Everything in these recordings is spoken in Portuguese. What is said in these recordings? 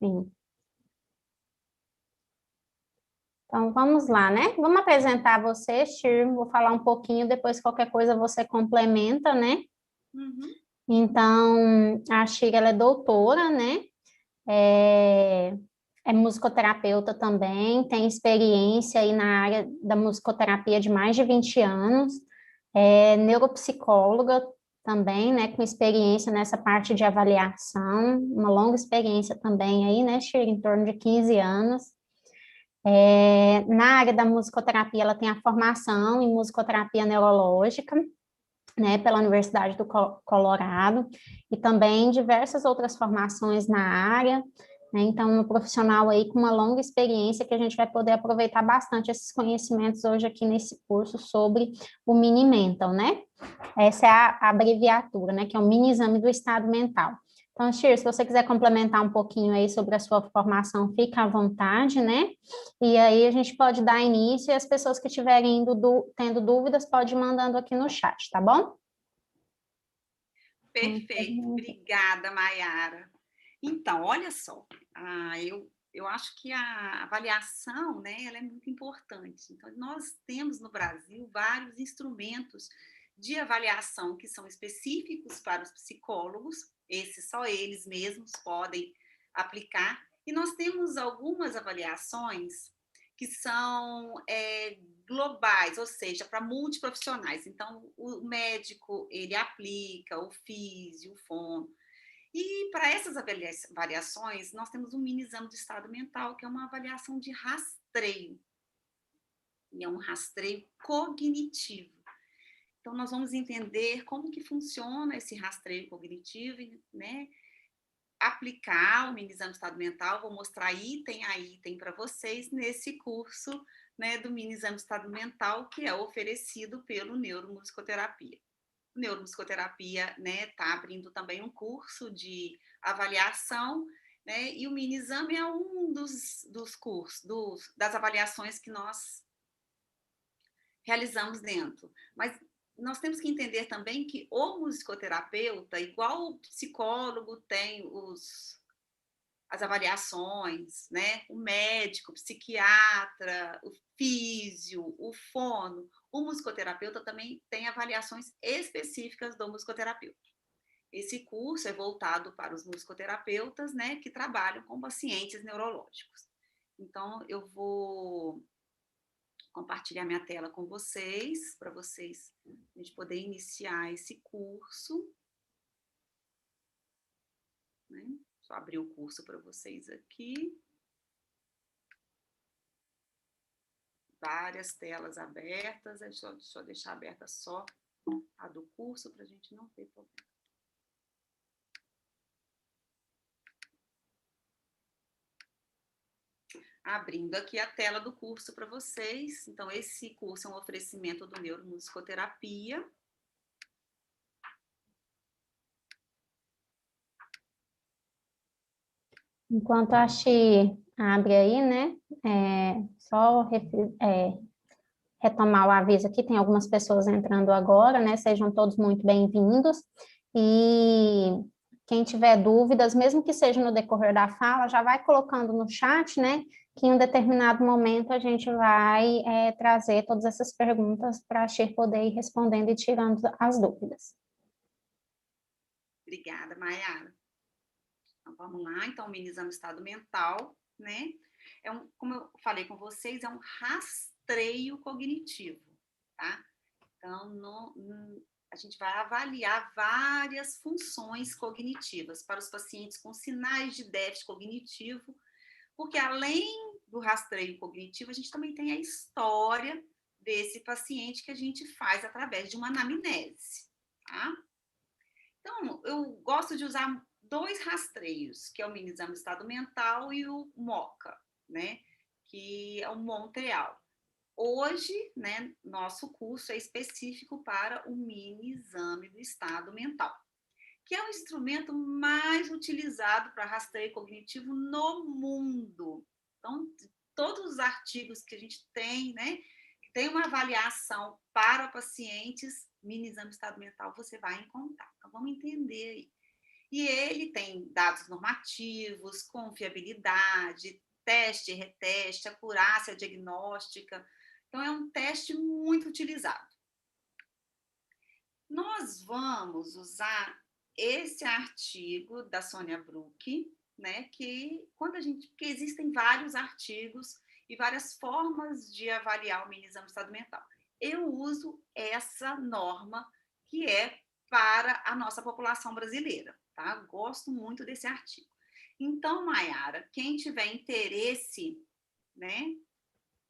Sim. Então, vamos lá, né? Vamos apresentar você, Shir, vou falar um pouquinho, depois qualquer coisa você complementa, né? Uhum. Então, a Shir, ela é doutora, né? É, é musicoterapeuta também, tem experiência aí na área da musicoterapia de mais de 20 anos, é neuropsicóloga também, né, com experiência nessa parte de avaliação, uma longa experiência também aí, né, Shir, em torno de 15 anos. Na área da musicoterapia, ela tem a formação em musicoterapia neurológica, né, pela Universidade do Colorado, e também diversas outras formações na área, né, então um profissional aí com uma longa experiência que a gente vai poder aproveitar bastante esses conhecimentos hoje aqui nesse curso sobre o Mini Mental, né? Essa é a abreviatura, né, que é o mini exame do estado mental. Então, Shir, se você quiser complementar um pouquinho aí sobre a sua formação, fica à vontade, né? E aí a gente pode dar início e as pessoas que estiverem tendo dúvidas podem ir mandando aqui no chat, tá bom? Perfeito. Obrigada, Mayara. Então, olha só, eu acho que a avaliação, né, ela é muito importante. Então, nós temos no Brasil vários instrumentos de avaliação que são específicos para os psicólogos, esses só eles mesmos podem aplicar, e nós temos algumas avaliações que são globais, ou seja, para multiprofissionais. Então, o médico, ele aplica, o físio, o fono. E para essas avaliações, nós temos um mini exame de estado mental, que é uma avaliação de rastreio. E é um rastreio cognitivo. Então, nós vamos entender como que funciona esse rastreio cognitivo, né? Aplicar o mini exame de estado mental, vou mostrar item a item para vocês nesse curso, né, do mini exame de estado mental, que é oferecido pelo Neuromusicoterapia. O Neuromusicoterapia, né, está abrindo também um curso de avaliação, né, e o mini exame é um dos cursos, das avaliações que nós realizamos dentro. Mas nós temos que entender também que o musicoterapeuta, igual o psicólogo tem as avaliações, né? O médico, o psiquiatra, o físio, o fono, o musicoterapeuta também tem avaliações específicas do musicoterapeuta. Esse curso é voltado para os musicoterapeutas, né, que trabalham com pacientes neurológicos. Então, eu vou compartilhar minha tela com vocês, para vocês, a gente poder iniciar esse curso. Né? Deixa eu abrir o curso para vocês aqui. Várias telas abertas, deixa eu deixar aberta só a do curso para a gente não ter problema. Abrindo aqui a tela do curso para vocês. Então, esse curso é um oferecimento do Neuromusicoterapia. Enquanto a Xi abre aí, né? Só retomar o aviso aqui, tem algumas pessoas entrando agora, né? Sejam todos muito bem-vindos. E quem tiver dúvidas, mesmo que seja no decorrer da fala, já vai colocando no chat, né? Que em um determinado momento a gente vai trazer todas essas perguntas para a Xi poder ir respondendo e tirando as dúvidas. Obrigada, Mayara. Então, vamos lá. Então, o mini exame de estado mental, né? Como eu falei com vocês, é um rastreio cognitivo, tá? Então, a gente vai avaliar várias funções cognitivas para os pacientes com sinais de déficit cognitivo, porque além do rastreio cognitivo, a gente também tem a história desse paciente que a gente faz através de uma anamnese, tá? Então, eu gosto de usar dois rastreios, que é o mini exame de estado mental e o MOCA, né? Que é o Montreal. Hoje, né, nosso curso é específico para o mini exame do estado mental, que é o instrumento mais utilizado para rastreio cognitivo no mundo. Então, todos os artigos que a gente tem, né, que tem uma avaliação para pacientes, mini exame de estado mental, você vai encontrar. Então, vamos entender aí. E ele tem dados normativos, confiabilidade, teste e reteste, acurácia diagnóstica. Então, é um teste muito utilizado. Nós vamos usar esse artigo da Sônia Bruck, né, que porque existem vários artigos e várias formas de avaliar o mini exame de estado mental. Eu uso essa norma que é para a nossa população brasileira, tá? Gosto muito desse artigo. Então, Mayara, quem tiver interesse, né,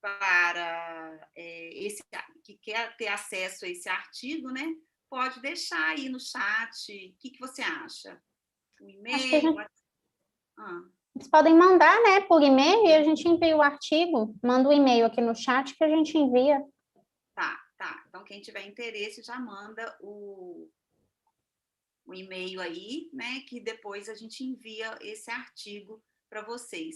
para que quer ter acesso a esse artigo, né, pode deixar aí no chat. O que você acha? O Acho que a e-mail? gente, Ah, Eles podem mandar, né, por e-mail e a gente envia o artigo. Manda o e-mail aqui no chat que a gente envia. tá. Então, quem tiver interesse já manda o e-mail aí, né, que depois a gente envia esse artigo para vocês.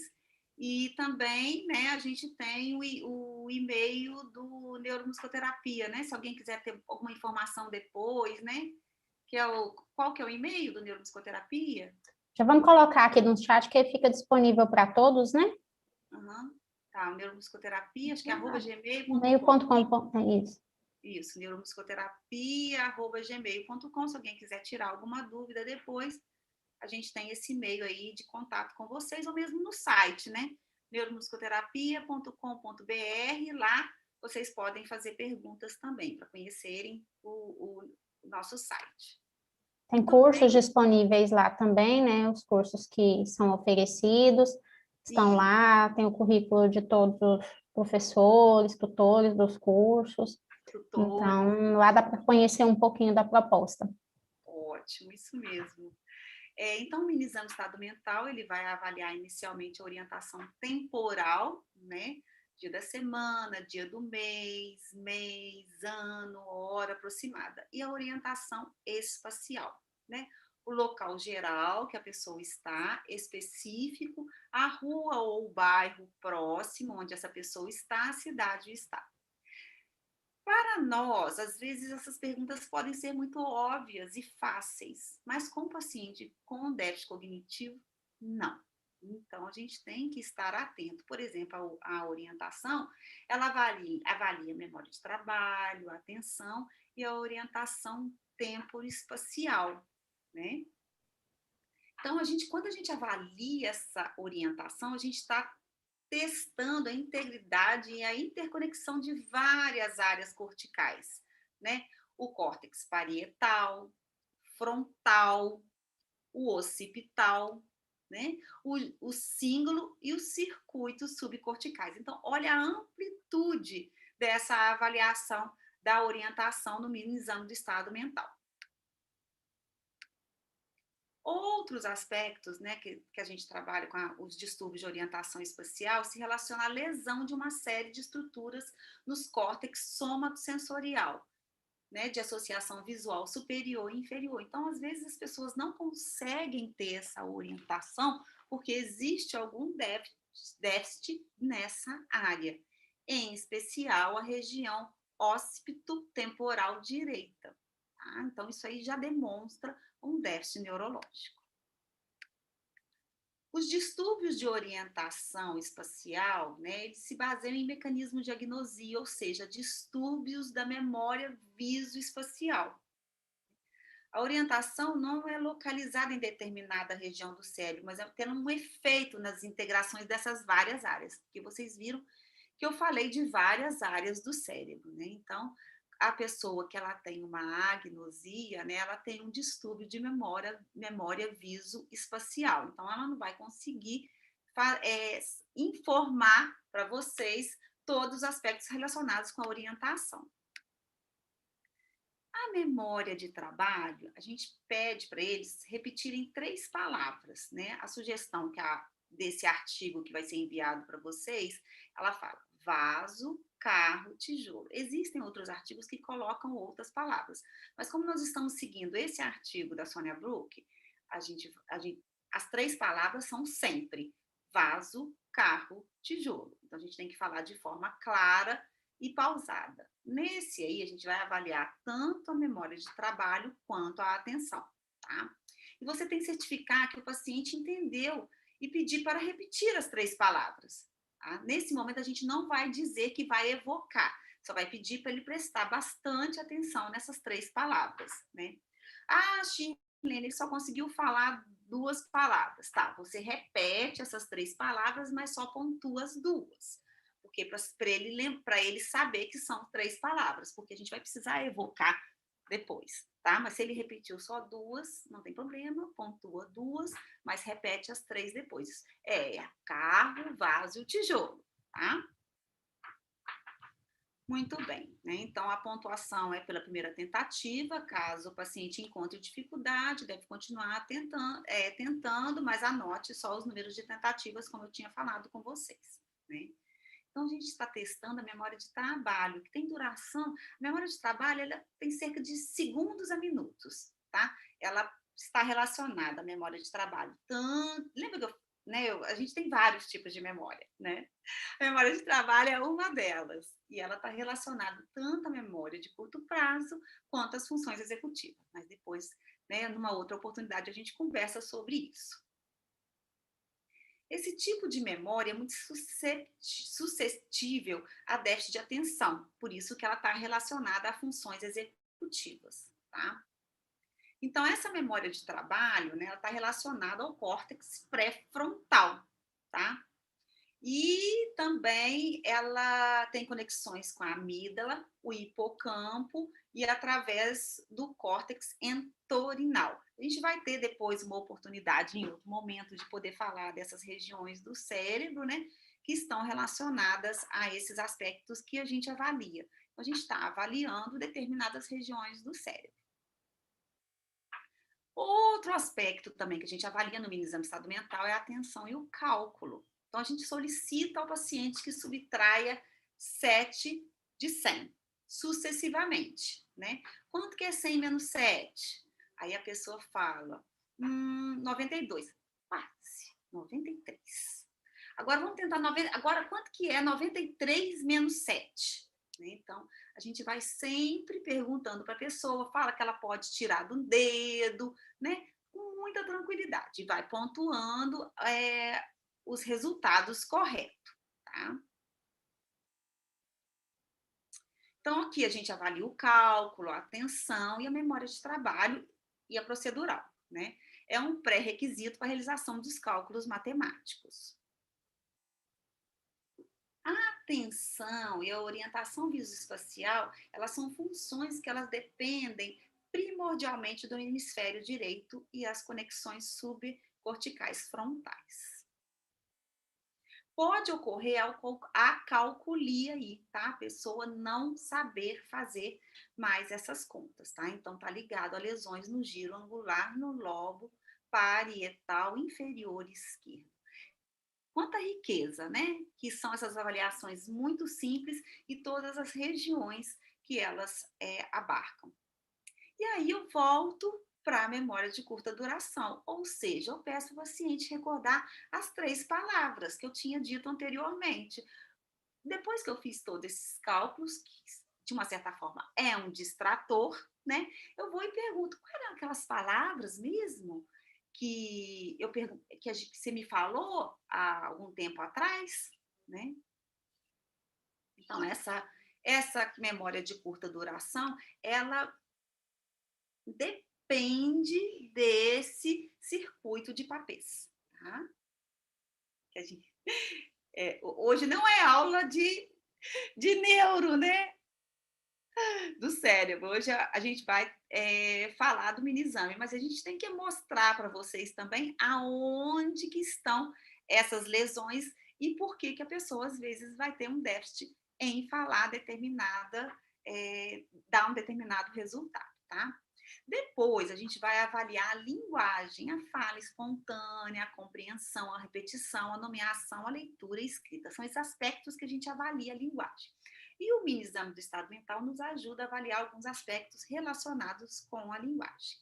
E também, né, a gente tem o e-mail do Neuromusculoterapia, né? Se alguém quiser ter alguma informação depois, né? Qual que é o e-mail do Neuromusculoterapia? Já vamos colocar aqui no chat que fica disponível para todos, né? Uhum. Tá, o Neuromusculoterapia, acho que é @gmail.com. e-mail.com. É isso. Isso, neuromusculoterapia@gmail.com. Se alguém quiser tirar alguma dúvida depois, a gente tem esse e-mail aí de contato com vocês, ou mesmo no site, né? neuromusculoterapia.com.br. Lá vocês podem fazer perguntas também, para conhecerem o nosso site. Tem Tudo cursos bem? disponíveis lá também, né? Os cursos que são oferecidos estão E lá, tem o currículo de todos os professores, tutores dos cursos. tutores, Então, lá dá para conhecer um pouquinho da proposta. ótimo, isso mesmo. Então, o mini exame de estado mental, ele vai avaliar inicialmente a orientação temporal, né? Dia da semana, dia do mês, ano, hora aproximada. E a orientação espacial, né? O local geral que a pessoa está, específico, a rua ou o bairro próximo onde essa pessoa está, a cidade está. Para nós, às vezes essas perguntas podem ser muito óbvias e fáceis, mas com o paciente com déficit cognitivo, não. Então, a gente tem que estar atento. Por exemplo, a orientação, ela avalia a memória de trabalho, a atenção e a orientação temporoespacial, né? Então, quando a gente avalia essa orientação, a gente está testando a integridade e a interconexão de várias áreas corticais, né? O córtex parietal, frontal, o occipital, né? O cíngulo e os circuitos subcorticais. Então, olha a amplitude dessa avaliação da orientação no mini exame do estado mental. Outros aspectos, né, que a gente trabalha com os distúrbios de orientação espacial se relaciona à lesão de uma série de estruturas nos córtex somatosensorial, né, de associação visual superior e inferior. Então, às vezes, as pessoas não conseguem ter essa orientação porque existe algum déficit nessa área, em especial a região ocipito-temporal direita. Tá? Então, isso aí já demonstra um déficit neurológico. Os distúrbios de orientação espacial, né, eles se baseiam em mecanismos de agnosia, ou seja, distúrbios da memória visoespacial. A orientação não é localizada em determinada região do cérebro, mas é tendo um efeito nas integrações dessas várias áreas, porque vocês viram que eu falei de várias áreas do cérebro, né? Então, a pessoa que ela tem uma agnosia, né, ela tem um distúrbio de memória visoespacial. Então, ela não vai conseguir informar para vocês todos os aspectos relacionados com a orientação. A memória de trabalho, a gente pede para eles repetirem 3 palavras, né? A sugestão desse artigo que vai ser enviado para vocês, ela fala vaso, carro, tijolo. Existem outros artigos que colocam outras palavras, mas como nós estamos seguindo esse artigo da Sônia Bruck, as 3 palavras são sempre vaso, carro, tijolo. Então, a gente tem que falar de forma clara e pausada. Nesse aí, a gente vai avaliar tanto a memória de trabalho quanto a atenção, tá? E você tem que certificar que o paciente entendeu e pedir para repetir as 3 palavras. Tá? Nesse momento, a gente não vai dizer que vai evocar, só vai pedir para ele prestar bastante atenção nessas 3 palavras, né? Ah, Shirlene, ele só conseguiu falar 2 palavras. Tá, você repete essas 3 palavras, mas só pontua as 2. Porque para ele saber que são 3 palavras, porque a gente vai precisar evocar depois, tá? Mas se ele repetiu só 2, não tem problema, pontua 2, mas repete as 3 depois. É carro, vaso e o tijolo, tá? Muito bem, né? Então, a pontuação é pela primeira tentativa. Caso o paciente encontre dificuldade, deve continuar tentando, mas anote só os números de tentativas, como eu tinha falado com vocês, né? Então, a gente está testando a memória de trabalho, que tem duração. A memória de trabalho, ela tem cerca de segundos a minutos, tá? Ela está relacionada à memória de trabalho. Lembra que a gente tem vários tipos de memória, né? A memória de trabalho é uma delas, e ela está relacionada tanto à memória de curto prazo quanto às funções executivas. Mas depois, né, numa outra oportunidade, a gente conversa sobre isso. Esse tipo de memória é muito suscetível a déficit de atenção, por isso que ela está relacionada a funções executivas, tá? Então, essa memória de trabalho, né, ela está relacionada ao córtex pré-frontal, tá? E também ela tem conexões com a amígdala, o hipocampo e através do córtex entorhinal. A gente vai ter depois uma oportunidade, em outro momento, de poder falar dessas regiões do cérebro, né, que estão relacionadas a esses aspectos que a gente avalia. Então, a gente está avaliando determinadas regiões do cérebro. Outro aspecto também que a gente avalia no mini exame de estado mental é a atenção e o cálculo. Então, a gente solicita ao paciente que subtraia 7 de 100, sucessivamente, né? Quanto que é 100 menos 7? Aí a pessoa fala, 92. Quase, 93. Agora, vamos tentar, agora quanto que é 93 menos 7? Então, a gente vai sempre perguntando para a pessoa, fala que ela pode tirar do dedo, né? Com muita tranquilidade, vai pontuando os resultados corretos, tá? Então, aqui a gente avalia o cálculo, a atenção e a memória de trabalho e a procedural, né? É um pré-requisito para a realização dos cálculos matemáticos. A atenção e a orientação visoespacial, elas são funções que elas dependem primordialmente do hemisfério direito e as conexões subcorticais frontais. Pode ocorrer a calculia aí, tá? A pessoa não saber fazer mais essas contas, tá? Então, tá ligado a lesões no giro angular no lobo parietal inferior esquerdo. Quanta riqueza, né? Que são essas avaliações muito simples e todas as regiões que elas abarcam. E aí eu volto para a memória de curta duração, ou seja, eu peço ao paciente recordar as 3 palavras que eu tinha dito anteriormente. Depois que eu fiz todos esses cálculos, que de uma certa forma é um distrator, né? Eu vou e pergunto, quais eram aquelas palavras mesmo que você me falou há algum tempo atrás, né? Então, essa memória de curta duração, ela depende desse circuito de papéis, tá? Que a gente, hoje não é aula de neuro, né? Do cérebro. Hoje a gente vai falar do mini exame, mas a gente tem que mostrar para vocês também aonde que estão essas lesões e por que a pessoa às vezes vai ter um déficit em falar dar um determinado resultado, tá? Depois, a gente vai avaliar a linguagem, a fala espontânea, a compreensão, a repetição, a nomeação, a leitura e a escrita. São esses aspectos que a gente avalia a linguagem. E o mini exame do estado mental nos ajuda a avaliar alguns aspectos relacionados com a linguagem.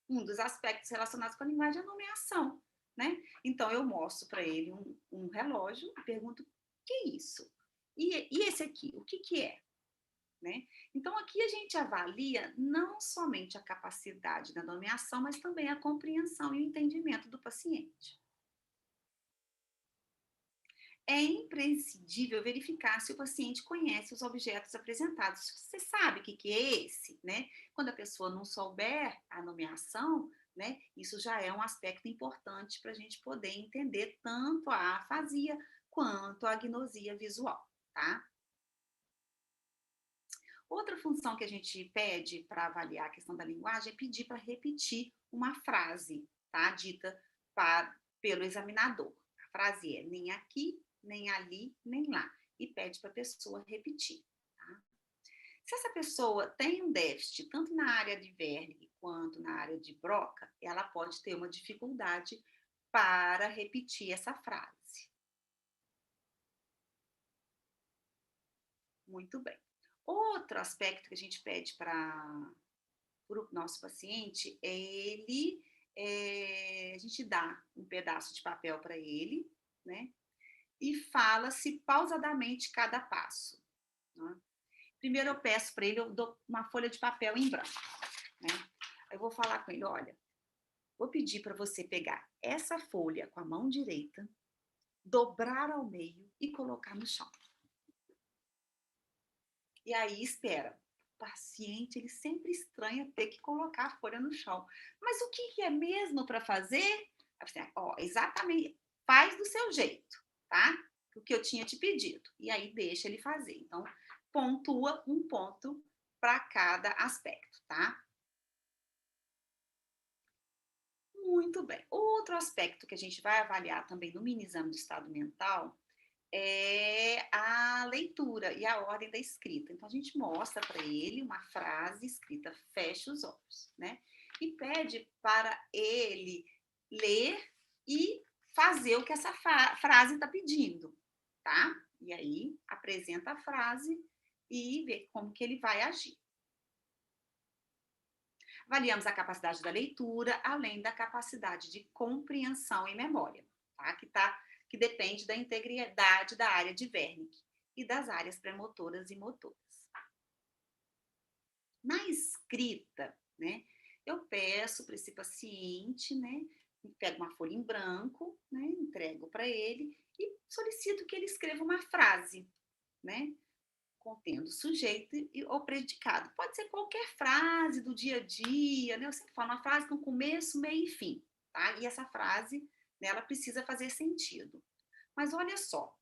Um dos aspectos relacionados com a linguagem é a nomeação, né? Então, eu mostro para ele um relógio e pergunto, o que é isso? E esse aqui, o que é? né? Então, aqui a gente avalia não somente a capacidade da nomeação, mas também a compreensão e o entendimento do paciente. É imprescindível verificar se o paciente conhece os objetos apresentados. Você sabe o que é esse, né? Quando a pessoa não souber a nomeação, né, isso já é um aspecto importante para a gente poder entender tanto a afasia quanto a agnosia visual, tá? Outra função que a gente pede para avaliar a questão da linguagem é pedir para repetir uma frase, tá? Dita pelo examinador. A frase é nem aqui, nem ali, nem lá. E pede para a pessoa repetir. Tá? Se essa pessoa tem um déficit, tanto na área de Wernicke quanto na área de Broca, ela pode ter uma dificuldade para repetir essa frase. Muito bem. Outro aspecto que a gente pede para o nosso paciente é a gente dá um pedaço de papel para ele, né? E fala-se pausadamente cada passo. Né? Primeiro eu peço para ele, eu dou uma folha de papel em branco. Né? Eu vou falar com ele, olha, vou pedir para você pegar essa folha com a mão direita, dobrar ao meio e colocar no chão. E aí espera. O paciente, ele sempre estranha ter que colocar a folha no chão. Mas o que é mesmo para fazer? Ó, exatamente, faz do seu jeito, tá? O que eu tinha te pedido. E aí deixa ele fazer. Então, pontua um ponto para cada aspecto, tá? Muito bem. Outro aspecto que a gente vai avaliar também no mini exame do estado mental é a leitura e a ordem da escrita. Então, a gente mostra para ele uma frase escrita, fecha os olhos, né? E pede para ele ler e fazer o que essa frase está pedindo, tá? E aí, apresenta a frase e vê como que ele vai agir. Avaliamos a capacidade da leitura, além da capacidade de compreensão e memória, tá? Que depende da integridade da área de Wernicke e das áreas premotoras e motoras. Na escrita, né, eu peço para esse paciente, né, pego uma folha em branco, né, entrego para ele e solicito que ele escreva uma frase, né, contendo sujeito ou predicado. Pode ser qualquer frase do dia a dia, né? Eu sempre falo uma frase com começo, meio e fim, tá? E essa frase, né, ela precisa fazer sentido. Mas olha só,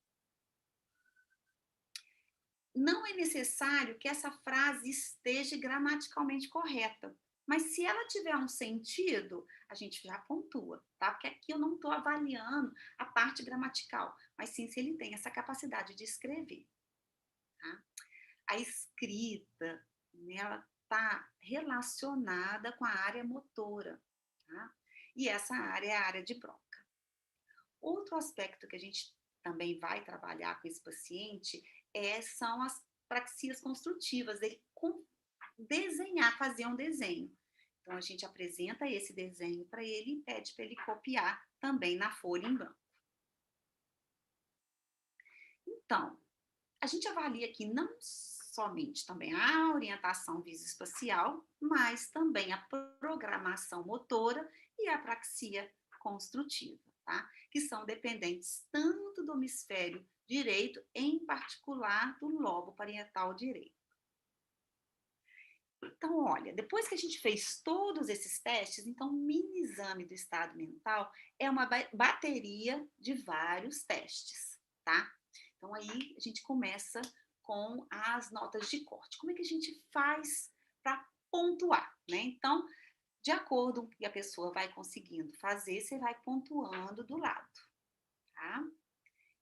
não é necessário que essa frase esteja gramaticalmente correta. Mas se ela tiver um sentido, a gente já pontua, tá? Porque aqui eu não estou avaliando a parte gramatical, mas sim se ele tem essa capacidade de escrever, tá? A escrita, né, ela está relacionada com a área motora, tá? E essa área é a área de Broca. Outro aspecto que a gente também vai trabalhar com esse paciente são as praxias construtivas, ele desenhar, fazer um desenho. Então, a gente apresenta esse desenho para ele e pede para ele copiar também na folha em branco. Então, a gente avalia aqui não somente também a orientação visoespacial, mas também a programação motora e a praxia construtiva, tá? Que são dependentes tanto do hemisfério direito, em particular do lobo parietal direito. Então, olha, depois que a gente fez todos esses testes, então o mini exame do estado mental é uma bateria de vários testes, tá? Então, aí a gente começa com as notas de corte. Como é que a gente faz para pontuar, né? Então, de acordo com o que a pessoa vai conseguindo fazer, você vai pontuando do lado, tá?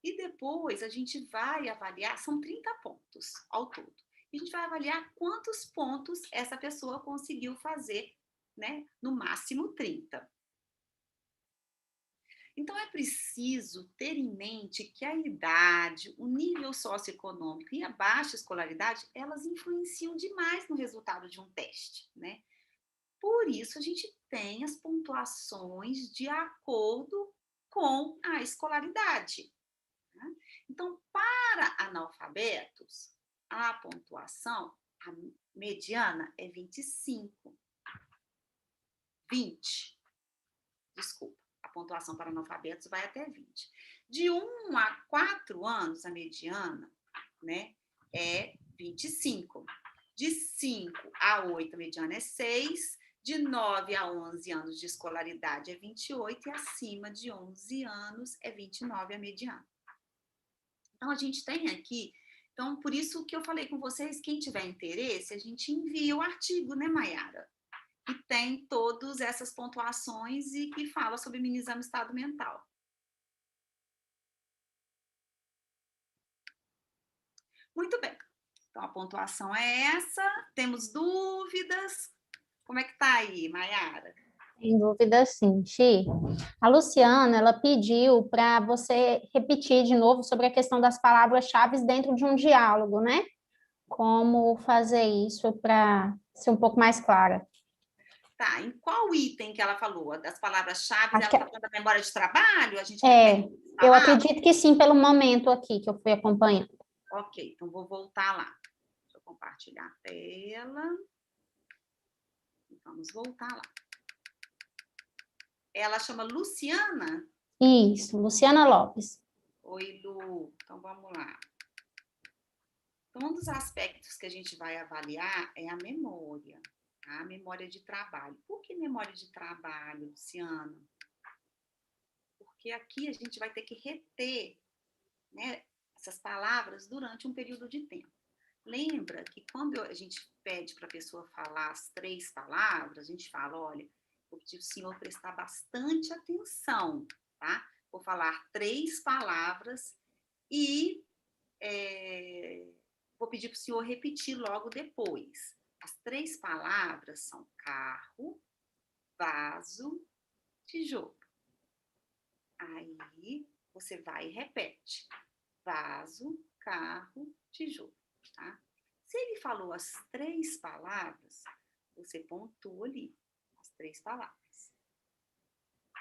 E depois a gente vai avaliar, são 30 pontos ao todo. E a gente vai avaliar quantos pontos essa pessoa conseguiu fazer, né? No máximo 30. Então, é preciso ter em mente que a idade, o nível socioeconômico e a baixa escolaridade, elas influenciam demais no resultado de um teste, né? Por isso, a gente tem as pontuações de acordo com a escolaridade. Né? Então, para analfabetos, a pontuação A mediana é 25. 20. Desculpa, a pontuação para analfabetos vai até 20. De 1 a 4 anos, a mediana, né, é 25. De 5 a 8, a mediana é 6. De 9 a 11 anos de escolaridade é 28. E acima de 11 anos é 29 a mediana. Então, a gente tem aqui... Então, por isso que eu falei com vocês, quem tiver interesse, a gente envia o artigo, né, Maiara? Que tem todas essas pontuações e que fala sobre o mini-exame estado mental. Muito bem. Então, a pontuação é essa. Temos dúvidas? Como é que tá aí, Maiara? Sem dúvida, sim, Xi. A Luciana, ela pediu para você repetir de novo sobre a questão das palavras-chave dentro de um diálogo, né? Como fazer isso para ser um pouco mais clara. Tá, em qual item que ela falou? Das palavras-chave, ela Acho que está falando da memória de trabalho? A gente eu acredito que sim, pelo momento aqui que eu fui acompanhando. Ok, então vou voltar lá. Deixa eu compartilhar a tela. Vamos voltar lá. Ela chama Luciana? Isso, Luciana Lopes. Oi, Lu. Então, vamos lá. Então, um dos aspectos que a gente vai avaliar é a memória, tá? A memória de trabalho. Por que memória de trabalho, Luciana? Porque aqui a gente vai ter que reter, né, essas palavras durante um período de tempo. Lembra que quando a gente pede para a pessoa falar as 3 palavras, a gente fala, olha, vou pedir para o senhor prestar bastante atenção, tá? Vou falar 3 palavras e vou pedir para o senhor repetir logo depois. As 3 palavras são carro, vaso, tijolo. Aí você vai e repete. Vaso, carro, tijolo. Tá? Se ele falou as 3 palavras, você pontua ali as 3 palavras.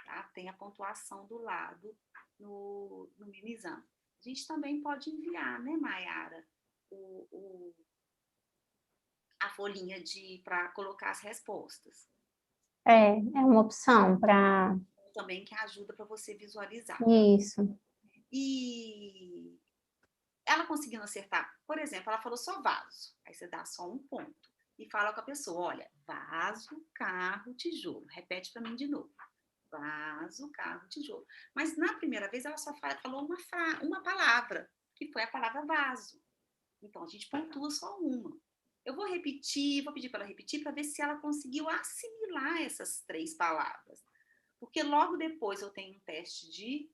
Tá? Tem a pontuação do lado no mini-exame. A gente também pode enviar, né, Maiara, a folhinha para colocar as respostas. É uma opção para... Também que ajuda para você visualizar. Isso. E ela conseguindo acertar, por exemplo, ela falou só vaso, aí você dá só um ponto e fala com a pessoa, olha, vaso, carro, tijolo. Repete para mim de novo. Vaso, carro, tijolo. Mas na primeira vez ela só falou uma palavra, que foi a palavra vaso. Então a gente pontua só uma. Eu vou repetir, vou pedir para ela repetir para ver se ela conseguiu assimilar essas 3 palavras. Porque logo depois eu tenho um teste que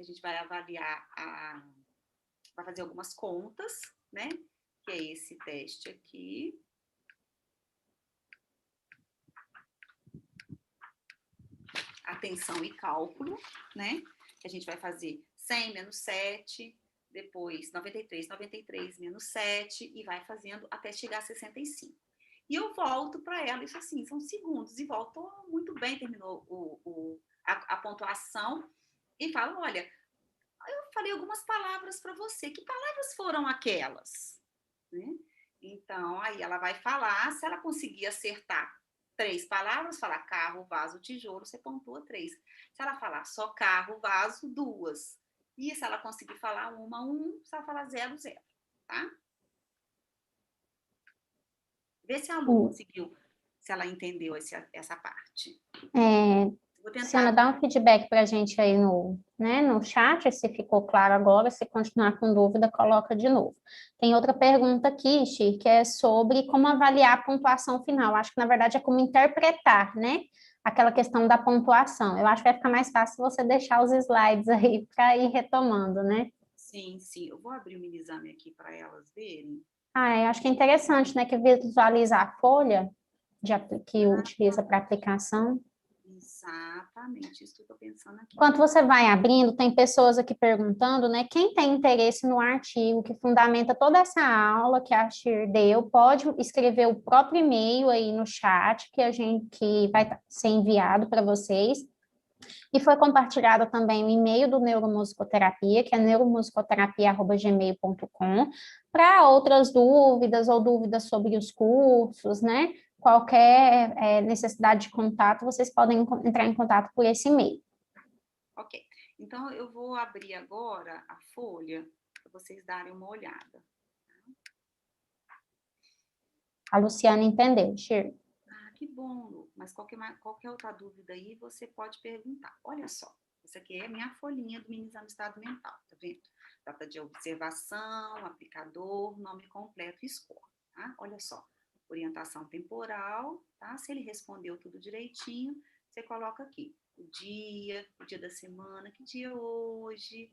a gente vai avaliar, vai fazer algumas contas, né? Que é esse teste aqui. Atenção e cálculo, né? Que a gente vai fazer 100 menos 7, depois 93 menos 7, e vai fazendo até chegar a 65. E eu volto para ela, isso assim, são segundos, e volto muito bem, terminou a pontuação, e falo, olha, eu falei algumas palavras para você, que palavras foram aquelas? Né? Então, aí ela vai falar, se ela conseguir acertar 3 palavras, falar carro, vaso, tijolo, você pontua 3. Se ela falar só carro, vaso, 2. E se ela conseguir falar 1, se ela falar 0, 0, tá? Vê se a Lu conseguiu, se ela entendeu essa parte. Vou tentar. Luciana, dá um feedback para a gente aí no chat, se ficou claro agora, se continuar com dúvida, coloca de novo. Tem outra pergunta aqui, Xi, que é sobre como avaliar a pontuação final. Acho que, na verdade, é como interpretar, né? Aquela questão da pontuação. Eu acho que vai ficar mais fácil você deixar os slides aí para ir retomando, né? Sim, sim. Eu vou abrir o mini-exame aqui para elas verem. Eu acho que é interessante, né? Que visualiza a folha que utiliza para aplicação. Exatamente, isso que eu estou pensando aqui. Enquanto você vai abrindo, tem pessoas aqui perguntando, né? Quem tem interesse no artigo que fundamenta toda essa aula que a Shir deu, pode escrever o próprio e-mail aí no chat que vai ser enviado para vocês. E foi compartilhado também o e-mail do Neuromusicoterapia, que é neuromusicoterapia@gmail.com, para outras dúvidas ou dúvidas sobre os cursos, né? Qualquer necessidade de contato, vocês podem entrar em contato por esse e-mail. Ok. Então, eu vou abrir agora a folha para vocês darem uma olhada. A Luciana entendeu, Shir. Ah, que bom, Lu. Mas qualquer outra dúvida aí, você pode perguntar. Olha só, essa aqui é a minha folhinha do mini exame estado mental, tá vendo? Data de observação, aplicador, nome completo e score, tá? Olha só, orientação temporal, tá? Se ele respondeu tudo direitinho, você coloca aqui o dia da semana, que dia é hoje,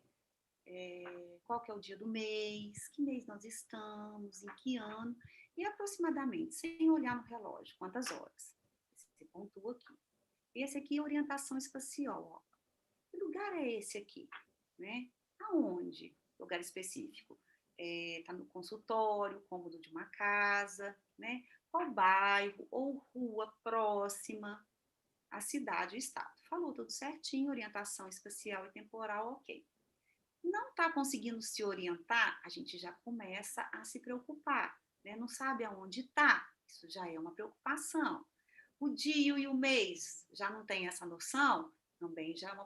qual que é o dia do mês, que mês nós estamos, em que ano, e aproximadamente, sem olhar no relógio, quantas horas. Você pontua aqui. Esse aqui é orientação espacial. Ó. Que lugar é esse aqui? Né? Aonde? Lugar específico. Está no consultório, cômodo de uma casa, né? Qual bairro ou rua próxima à cidade ou estado. Falou tudo certinho, orientação espacial e temporal, ok. Não está conseguindo se orientar, a gente já começa a se preocupar, né? Não sabe aonde está, isso já é uma preocupação. O dia e o mês já não tem essa noção, também já é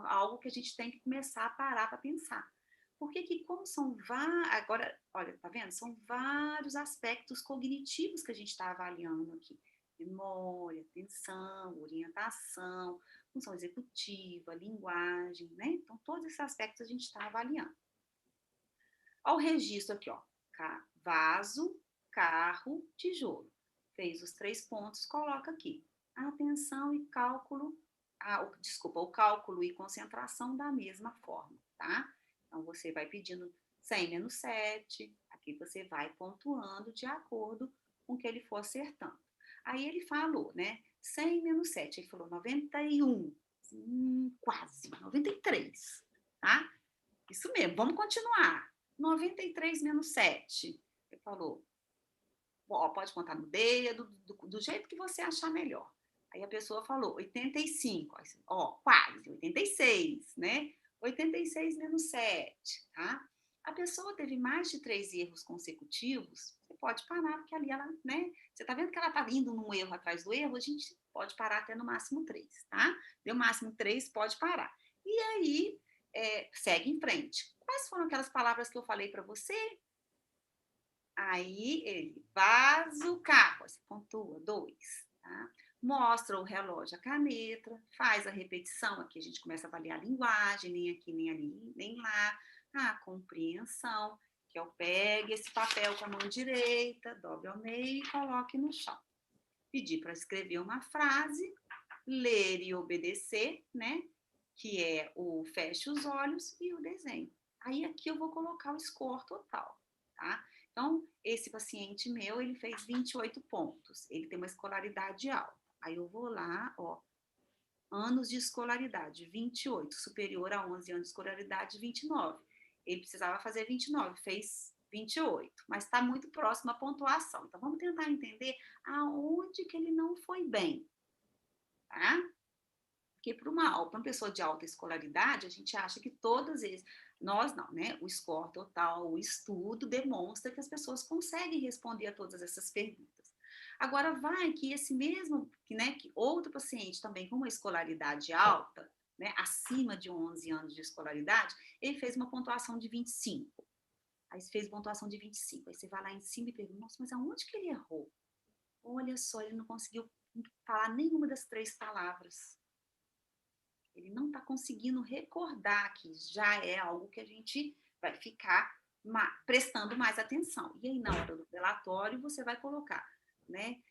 algo que a gente tem que começar a parar para pensar. Porque que como são agora, olha, tá vendo? São vários aspectos cognitivos que a gente está avaliando aqui. Memória, atenção, orientação, função executiva, linguagem, né? Então, todos esses aspectos a gente está avaliando. Olha o registro aqui, ó. Vaso, carro, tijolo. Fez os 3 pontos, coloca aqui. Atenção e cálculo, o cálculo e concentração da mesma forma, tá? Então, você vai pedindo 100 menos 7, aqui você vai pontuando de acordo com o que ele for acertando. Aí ele falou, né? 100 menos 7, ele falou 91, quase, 93, tá? Isso mesmo, vamos continuar. 93 menos 7. Ele falou, ó, pode contar no dedo, do jeito que você achar melhor. Aí a pessoa falou 85, ó, quase, 86, né? 86 menos 7, tá? A pessoa teve mais de 3 erros consecutivos, você pode parar, porque ali ela, né? Você tá vendo que ela tá indo num erro atrás do erro, a gente pode parar até no máximo 3, tá? Deu máximo 3, pode parar. E aí, segue em frente. Quais foram aquelas palavras que eu falei para você? Aí ele, vaso, carro, você pontua, 2, tá? Mostra o relógio, a caneta, faz a repetição, aqui a gente começa a avaliar a linguagem, nem aqui, nem ali, nem lá, a compreensão, que eu pegue esse papel com a mão direita, dobre ao meio e coloque no chão. Pedir para escrever uma frase, ler e obedecer, né? Que é o feche os olhos e o desenho. Aí aqui eu vou colocar o score total, tá? Então, esse paciente meu, ele fez 28 pontos. Ele tem uma escolaridade alta. Aí eu vou lá, ó, anos de escolaridade, 28, superior a 11 anos de escolaridade, 29. Ele precisava fazer 29, fez 28, mas está muito próximo à pontuação. Então, vamos tentar entender aonde que ele não foi bem, tá? Porque para uma pessoa de alta escolaridade, a gente acha que todas eles, nós não, né? O score total, o estudo demonstra que as pessoas conseguem responder a todas essas perguntas. Agora, vai que esse mesmo, né, que outro paciente também com uma escolaridade alta, né, acima de 11 anos de escolaridade, ele fez uma pontuação de 25. Aí fez pontuação de 25. Aí você vai lá em cima e pergunta, nossa, mas aonde que ele errou? Olha só, ele não conseguiu falar nenhuma das 3 palavras. Ele não está conseguindo recordar que já é algo que a gente vai ficar prestando mais atenção. E aí, na hora do relatório, você vai colocar, né?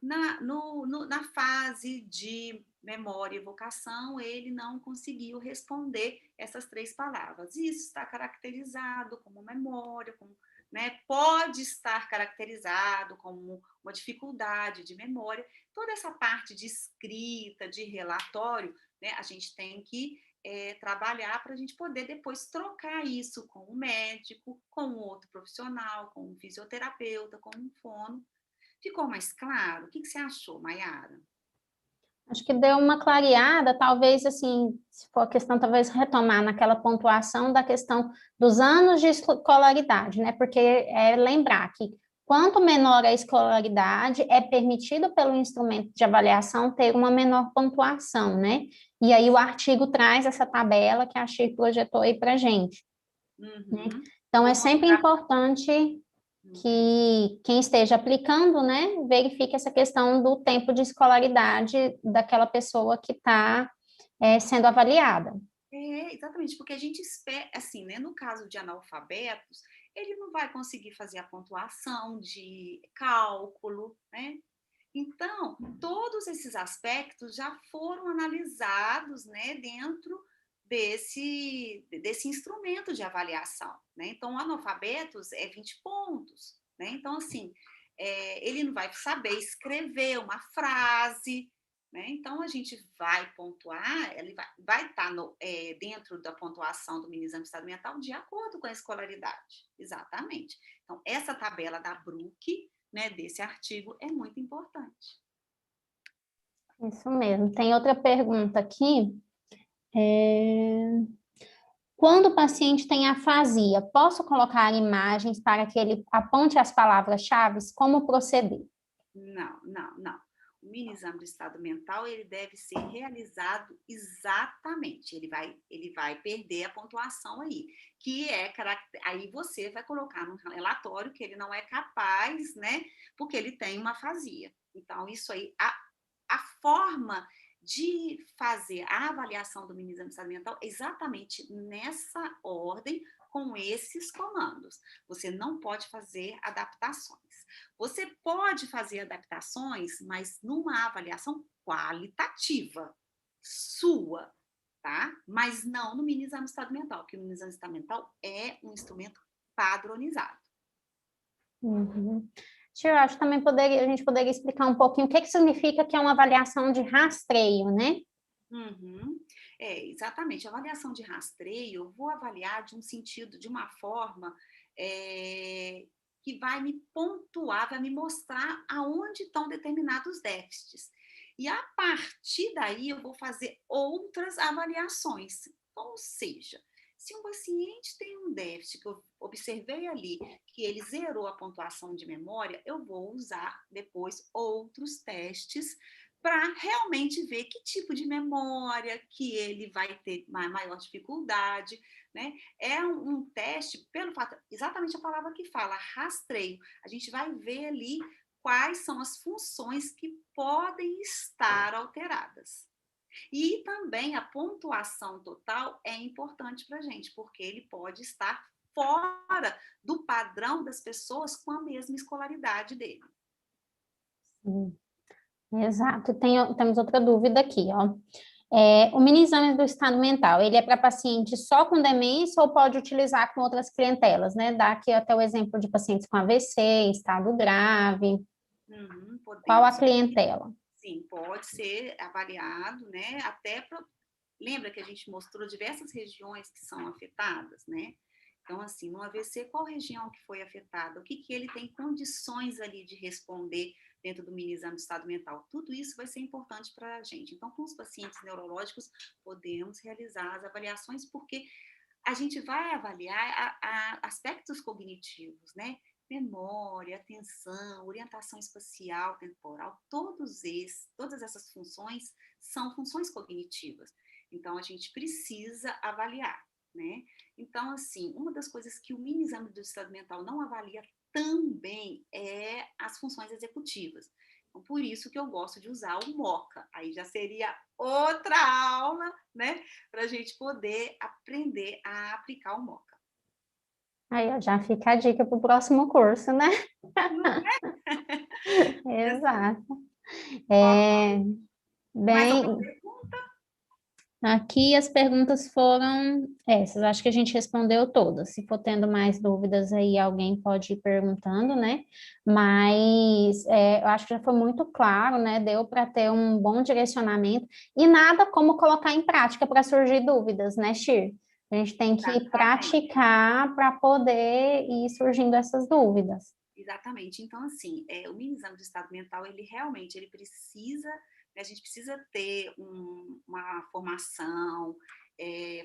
Na fase de memória e evocação, ele não conseguiu responder essas 3 palavras. Isso está caracterizado como memória, como, né, pode estar caracterizado como uma dificuldade de memória. Toda essa parte de escrita, de relatório, né, a gente tem que trabalhar para a gente poder depois trocar isso com o médico, com outro profissional, com um fisioterapeuta, com um fono. Ficou mais claro? O que você achou, Mayara? Acho que deu uma clareada, talvez, assim, se for a questão, talvez retomar naquela pontuação da questão dos anos de escolaridade, né? Porque é lembrar que quanto menor a escolaridade, é permitido pelo instrumento de avaliação ter uma menor pontuação, né? E aí o artigo traz essa tabela que a Shir projetou aí para a gente, né? Uhum. Eu Então, é vou sempre mostrar. importante Uhum. que quem esteja aplicando, né, verifique essa questão do tempo de escolaridade daquela pessoa que está sendo avaliada. Exatamente, porque a gente espera, assim, né, no caso de analfabetos, ele não vai conseguir fazer a pontuação de cálculo, né? Então, todos esses aspectos já foram analisados, né, dentro desse instrumento de avaliação, né? Então, analfabetos é 20 pontos, né? Então, assim, ele não vai saber escrever uma frase, né? Então, a gente vai pontuar, ele vai estar dentro da pontuação do mini exame de estado mental de acordo com a escolaridade. Exatamente. Então, essa tabela da Bruck, né, desse artigo, é muito importante. Isso mesmo. Tem outra pergunta aqui. Quando o paciente tem afasia, posso colocar imagens para que ele aponte as palavras-chave? Como proceder? Não, não, não. O mini exame do estado mental ele deve ser realizado exatamente. Ele vai perder a pontuação aí, que é aí você vai colocar no relatório que ele não é capaz, né? Porque ele tem uma afasia. Então isso aí, a forma de fazer a avaliação do mini exame do estado mental é exatamente nessa ordem, com esses comandos. Você não pode fazer adaptações. Você pode fazer adaptações, mas numa avaliação qualitativa sua, tá? Mas não no mini exame de estado mental, porque o mini exame de estado mental é um instrumento padronizado. Uhum. Eu acho que também a gente poderia explicar um pouquinho o que significa que é uma avaliação de rastreio, né? Uhum. Exatamente. A avaliação de rastreio, eu vou avaliar de um sentido, de uma forma que vai me pontuar, vai me mostrar aonde estão determinados déficits. E a partir daí eu vou fazer outras avaliações. Ou seja, se um paciente tem um déficit que eu observei ali, que ele zerou a pontuação de memória, eu vou usar depois outros testes para realmente ver que tipo de memória que ele vai ter maior dificuldade, né? É um teste, pelo fato, exatamente a palavra que fala, rastreio. A gente vai ver ali quais são as funções que podem estar alteradas. E também a pontuação total é importante para a gente, porque ele pode estar fora do padrão das pessoas com a mesma escolaridade dele. Exato. Temos outra dúvida aqui, ó. O mini exame do estado mental, ele é para paciente só com demência ou pode utilizar com outras clientelas, né? Dá aqui até o exemplo de pacientes com AVC, estado grave. Qual a Podemos. clientela? Sim, pode ser avaliado, né? Lembra que a gente mostrou diversas regiões que são afetadas, né? Então, assim, no AVC, qual região que foi afetada? O que ele tem condições ali de responder dentro do mini exame de estado mental? Tudo isso vai ser importante para a gente. Então, com os pacientes neurológicos, podemos realizar as avaliações, porque a gente vai avaliar aspectos cognitivos, né? Memória, atenção, orientação espacial, temporal, todas essas funções são funções cognitivas. Então, a gente precisa avaliar, né? Então, assim, uma das coisas que o mini exame do estado mental não avalia também é as funções executivas. Então, por isso que eu gosto de usar o MOCA. Aí já seria outra aula, né? Para a gente poder aprender a aplicar o MOCA. Aí, ó, já fica a dica para o próximo curso, né? Não é? Exato. Mais alguma Bem, pergunta? aqui as perguntas foram essas, acho que a gente respondeu todas. Se for tendo mais dúvidas aí, alguém pode ir perguntando, né? Mas eu acho que já foi muito claro, né? Deu para ter um bom direcionamento e nada como colocar em prática para surgir dúvidas, né, Shir? A gente tem que Exatamente. praticar para poder ir surgindo essas dúvidas. Exatamente. Então, assim, o mini exame de estado mental, ele realmente ele precisa A gente precisa ter uma formação,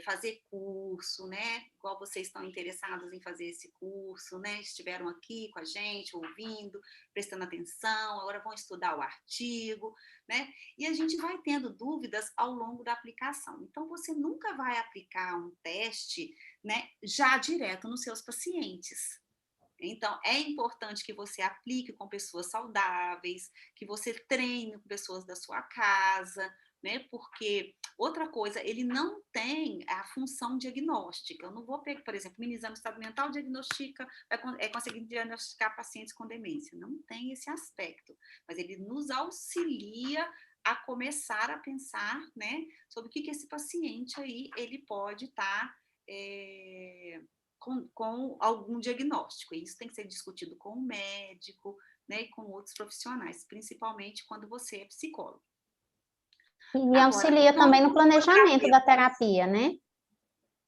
fazer curso, né? Igual vocês estão interessados em fazer esse curso, né? Estiveram aqui com a gente, ouvindo, prestando atenção, agora vão estudar o artigo, né? E a gente vai tendo dúvidas ao longo da aplicação. Então, você nunca vai aplicar um teste, né, já direto nos seus pacientes. Então, é importante que você aplique com pessoas saudáveis, que você treine com pessoas da sua casa, né? Porque, outra coisa, ele não tem a função diagnóstica. Eu não vou pegar, por exemplo, o mini exame de estado mental diagnostica, conseguir diagnosticar pacientes com demência. Não tem esse aspecto, mas ele nos auxilia a começar a pensar, né, sobre o que esse paciente aí, ele pode estar... com algum diagnóstico. E isso tem que ser discutido com o médico, né, e com outros profissionais, principalmente quando você é psicólogo. E Agora, auxilia também no como planejamento da terapeuta, terapia, né?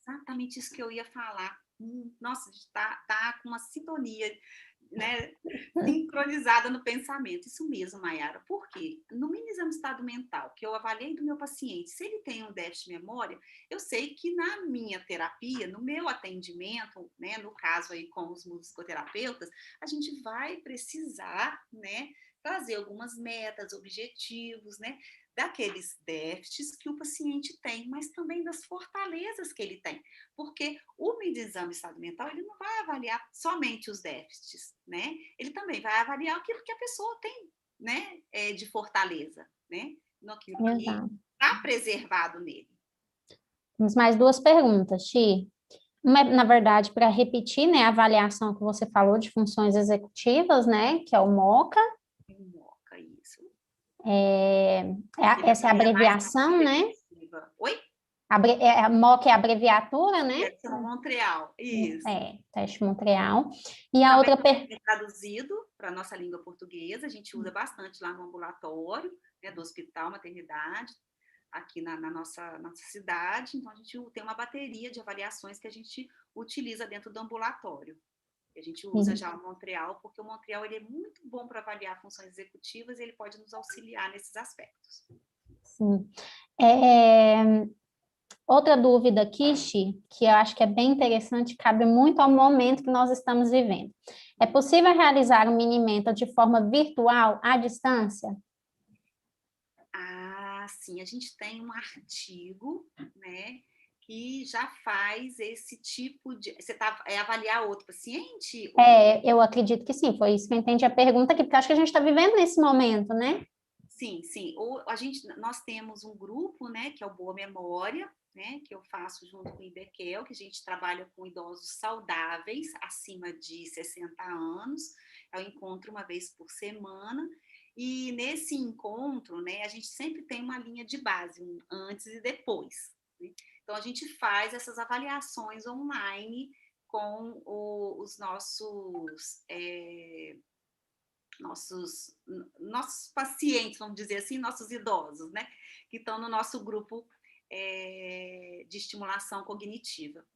exatamente isso que eu ia falar. Nossa, a gente tá com uma sintonia, né, sincronizada no pensamento. Isso mesmo, Mayara. Por quê? No mini exame de estado mental, que eu avaliei do meu paciente, se ele tem um déficit de memória, eu sei que na minha terapia, no meu atendimento, né, no caso aí com os musicoterapeutas, a gente vai precisar, né, trazer algumas metas, objetivos, né, daqueles déficits que o paciente tem, mas também das fortalezas que ele tem. Porque o mini exame de estado mental, ele não vai avaliar somente os déficits, né? Ele também vai avaliar aquilo que a pessoa tem, né, de fortaleza, né? Naquilo que Exato. está preservado nele. Temos mais duas perguntas, Ti. Uma, na verdade, para repetir, né, a avaliação que você falou de funções executivas, né, que é o MOCA. Moca, isso. Essa é a abreviação, né? Oi? A MOCA é a abreviatura, né? É Montreal, isso. Teste Montreal. E a Também outra é traduzido para a nossa língua portuguesa, a gente usa bastante lá no ambulatório, né, do hospital, maternidade, aqui na nossa cidade. Então, a gente tem uma bateria de avaliações que a gente utiliza dentro do ambulatório. A gente usa já o Montreal, porque o Montreal ele é muito bom para avaliar funções executivas e ele pode nos auxiliar nesses aspectos. Sim. Outra dúvida aqui, Xi, que eu acho que é bem interessante, cabe muito ao momento que nós estamos vivendo. É possível realizar o mini-mentor de forma virtual, à distância? Ah, sim, a gente tem um artigo, né, que já faz esse tipo de... Você está avaliar outro paciente? Eu acredito que sim, foi isso que eu entendi a pergunta aqui, porque acho que a gente está vivendo nesse momento, né? Sim, sim. Nós temos um grupo, né, que é o Boa Memória, né, que eu faço junto com o Iberquel, que a gente trabalha com idosos saudáveis, acima de 60 anos. Eu encontro uma vez por semana. E nesse encontro, né, a gente sempre tem uma linha de base, um antes e depois, né? Então, a gente faz essas avaliações online com os nossos pacientes, vamos dizer assim, nossos idosos, né, que estão no nosso grupo de estimulação cognitiva.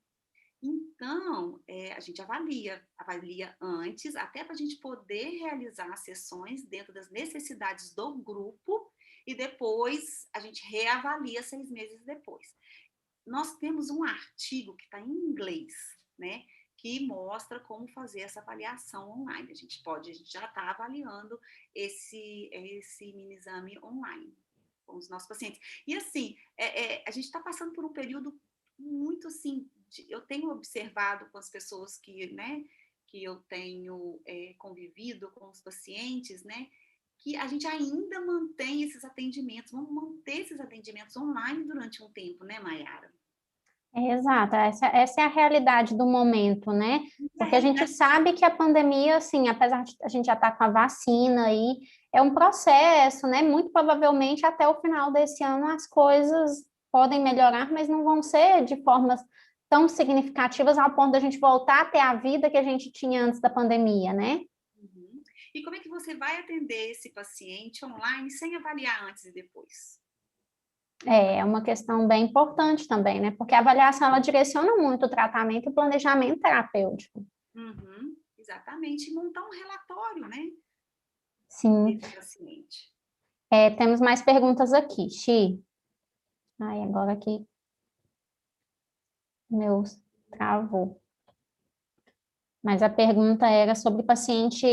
Então, a gente avalia antes, até para a gente poder realizar sessões dentro das necessidades do grupo, e depois a gente reavalia 6 meses depois. Nós temos um artigo que está em inglês, né, que mostra como fazer essa avaliação online. A gente já está avaliando esse mini exame online com os nossos pacientes. E assim, a gente está passando por um período muito assim, eu tenho observado com as pessoas né, que eu tenho convivido com os pacientes, né, que a gente ainda mantém esses atendimentos, vamos manter esses atendimentos online durante um tempo, né, Mayara? Exato, essa é a realidade do momento, né? Porque a gente sabe que a pandemia, assim, apesar de a gente já estar com a vacina aí, é um processo, né? Muito provavelmente até o final desse ano as coisas podem melhorar, mas não vão ser de formas tão significativas ao ponto da gente voltar a ter a vida que a gente tinha antes da pandemia, né? Uhum. E como é que você vai atender esse paciente online sem avaliar antes e depois? É uma questão bem importante também, né? Porque a avaliação, ela direciona muito o tratamento e o planejamento terapêutico. Uhum, exatamente. E montar um relatório, né? Sim. Desse paciente. Temos mais perguntas aqui, Xi. Ai, agora aqui, meu travou. Mas a pergunta era sobre o paciente,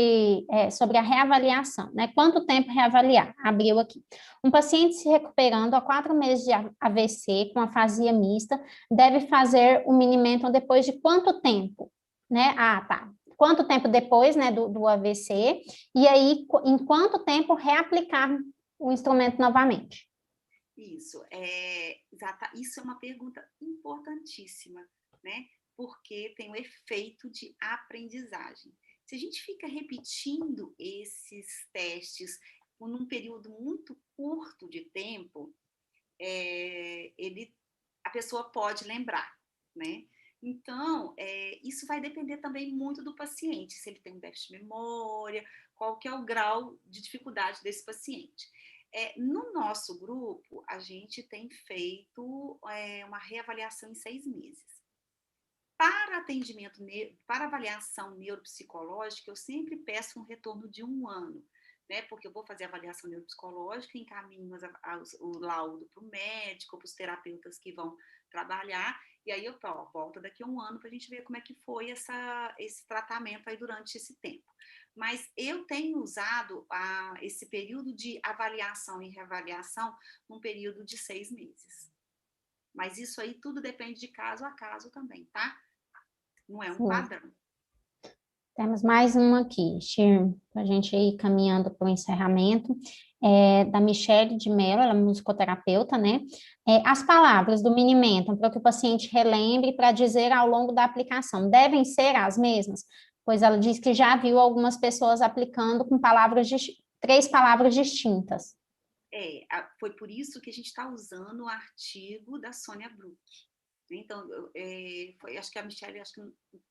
sobre a reavaliação, né? Quanto tempo reavaliar? Abriu aqui. Um paciente se recuperando há 4 meses de AVC com afasia mista deve fazer o Mini-Menton depois de quanto tempo? Né? Ah, tá. Quanto tempo depois, né, do AVC? E aí, em quanto tempo reaplicar o instrumento novamente? Isso é uma pergunta importantíssima, né? Porque tem o efeito de aprendizagem. Se a gente fica repetindo esses testes por um período muito curto de tempo, a pessoa pode lembrar, né? Então, isso vai depender também muito do paciente, se ele tem um déficit de memória, qual que é o grau de dificuldade desse paciente. No nosso grupo, a gente tem feito uma reavaliação em 6 meses. Para atendimento, para avaliação neuropsicológica, eu sempre peço um retorno de 1 ano, né? Porque eu vou fazer a avaliação neuropsicológica, encaminho o laudo para o médico, para os terapeutas que vão trabalhar, e aí eu volto daqui a 1 ano para a gente ver como é que foi esse tratamento aí durante esse tempo. Mas eu tenho usado esse período de avaliação e reavaliação num período de 6 meses. Mas isso aí tudo depende de caso a caso também, tá? Não é um Sim. padrão. Temos mais uma aqui, para a gente ir caminhando para o encerramento, da Michele de Mello, ela é musicoterapeuta, né? As palavras do Mini-Menton, para que o paciente relembre para dizer ao longo da aplicação, devem ser as mesmas? Pois ela diz que já viu algumas pessoas aplicando com 3 palavras distintas. Foi por isso que a gente está usando o artigo da Sônia Bruck. Então, acho que a Michele,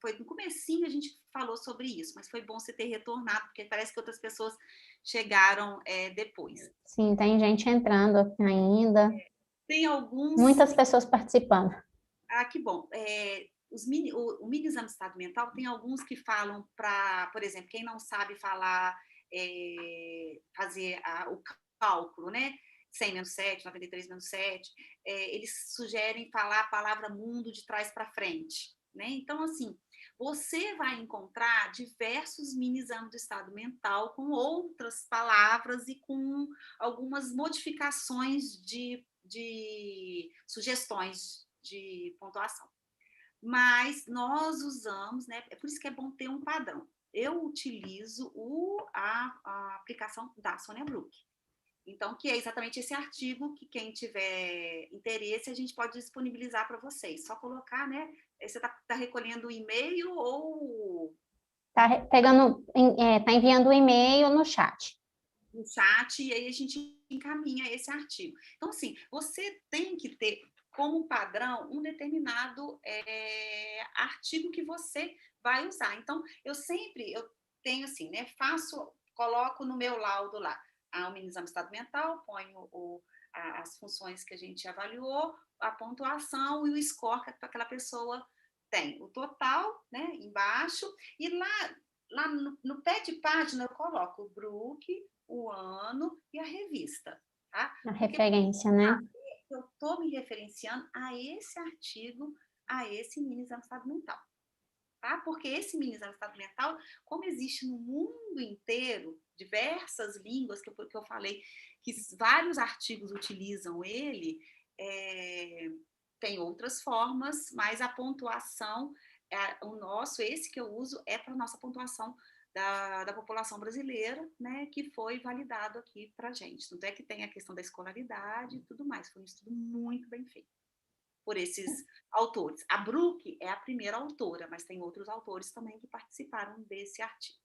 foi no comecinho a gente falou sobre isso, mas foi bom você ter retornado, porque parece que outras pessoas chegaram depois. Sim, tem gente entrando aqui ainda. Tem alguns... Muitas pessoas participando. Ah, que bom. O mini exame de estado mental tem alguns que falam para, por exemplo, quem não sabe falar, fazer o cálculo, né? 100 menos 7, 93 menos 7, eles sugerem falar a palavra mundo de trás para frente, né? Então, assim, você vai encontrar diversos mini exames do estado mental com outras palavras e com algumas modificações de sugestões de pontuação. Mas nós usamos, né? É por isso que é bom ter um padrão. Eu utilizo a aplicação da Sônia Bruck. Então, que é exatamente esse artigo que quem tiver interesse, a gente pode disponibilizar para vocês. Só colocar, né? Você está recolhendo o e-mail ou... Tá enviando o e-mail no chat. No chat, e aí a gente encaminha esse artigo. Então, assim, você tem que ter como padrão um determinado artigo que você vai usar. Então, eu tenho assim, né? Coloco no meu laudo lá o mini exame de estado mental, ponho as funções que a gente avaliou, a pontuação e o score que aquela pessoa tem. O total, né, embaixo, e lá no pé de página eu coloco o Bruck, o ano e a revista. Tá? A referência, né? Eu estou me referenciando a esse artigo, a esse mini exame de estado mental. Tá? Porque esse mini exame de estado mental, como existe no mundo inteiro, diversas línguas que eu falei, que vários artigos utilizam ele, tem outras formas, mas a pontuação, esse que eu uso é para a nossa pontuação da população brasileira, né, que foi validado aqui para a gente. Tanto é que tem a questão da escolaridade e tudo mais. Foi um estudo muito bem feito por esses autores. A Bruck é a primeira autora, mas tem outros autores também que participaram desse artigo.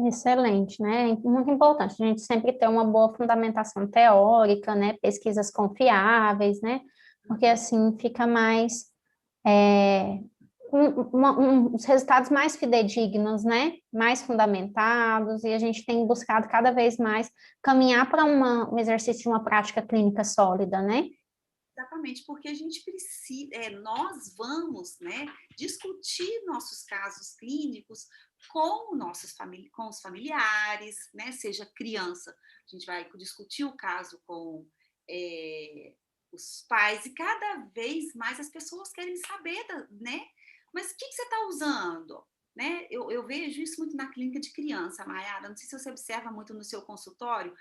Excelente, né? Muito importante a gente sempre ter uma boa fundamentação teórica, né? Pesquisas confiáveis, né? Porque assim fica mais os resultados mais fidedignos, né? Mais fundamentados, e a gente tem buscado cada vez mais caminhar para um exercício de uma prática clínica sólida, né? Exatamente, porque a gente precisa, nós vamos, né, discutir nossos casos clínicos com os familiares, né? Seja criança, a gente vai discutir o caso com os pais, e cada vez mais as pessoas querem saber, né? Mas o que você está usando? Né? Eu vejo isso muito na clínica de criança, Mayara, não sei se você observa muito no seu consultório,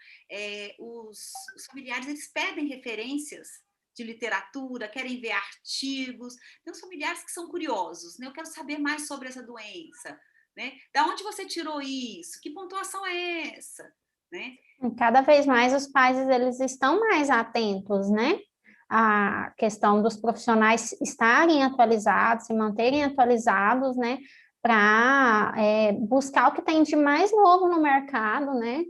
os familiares, eles pedem referências de literatura, querem ver artigos, tem os familiares que são curiosos, né? Eu quero saber mais sobre essa doença, né? Da onde você tirou isso? Que pontuação é essa? Né? E cada vez mais os pais, eles estão mais atentos, né? A questão dos profissionais estarem atualizados, se manterem atualizados, né? Para buscar o que tem de mais novo no mercado, né?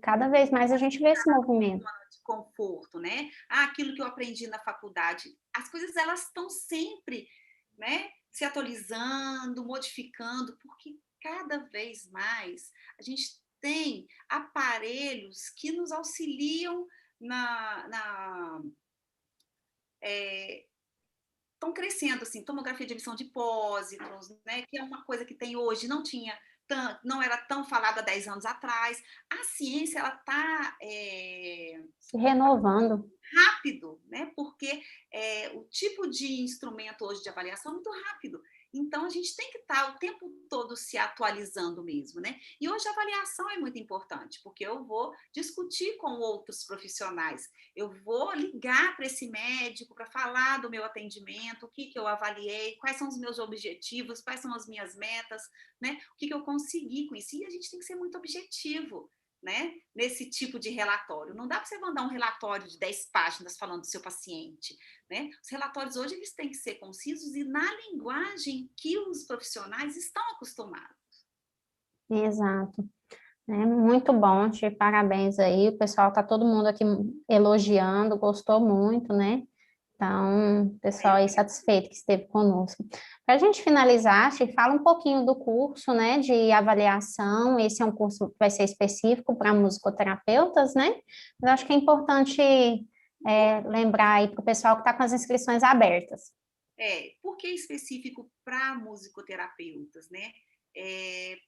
Cada vez mais a gente vê esse movimento. De conforto, né? Aquilo que eu aprendi na faculdade, as coisas elas estão sempre, né? Se atualizando, modificando, porque cada vez mais a gente tem aparelhos que nos auxiliam estão crescendo, assim, tomografia de emissão de pósitrons, né, que é uma coisa que tem hoje, não era tão falado há 10 anos atrás. A ciência, ela está se renovando rápido, né? Porque o tipo de instrumento hoje de avaliação é muito rápido. Então, a gente tem que estar o tempo todo se atualizando mesmo, né? E hoje a avaliação é muito importante, porque eu vou discutir com outros profissionais, eu vou ligar para esse médico para falar do meu atendimento, o que eu avaliei, quais são os meus objetivos, quais são as minhas metas, né? O que eu consegui com isso. E a gente tem que ser muito objetivo, né, nesse tipo de relatório. Não dá para você mandar um relatório de 10 páginas falando do seu paciente, né? Os relatórios hoje eles têm que ser concisos e na linguagem que os profissionais estão acostumados. Exato. Muito bom, te parabéns aí. O pessoal tá todo mundo aqui elogiando, gostou muito, né? Então, o pessoal aí satisfeito que esteve conosco. Para a gente finalizar, te fala um pouquinho do curso, né, de avaliação. Esse é um curso que vai ser específico para musicoterapeutas, né? Mas acho que é importante lembrar aí para o pessoal que está com as inscrições abertas. Por que específico para musicoterapeutas, né?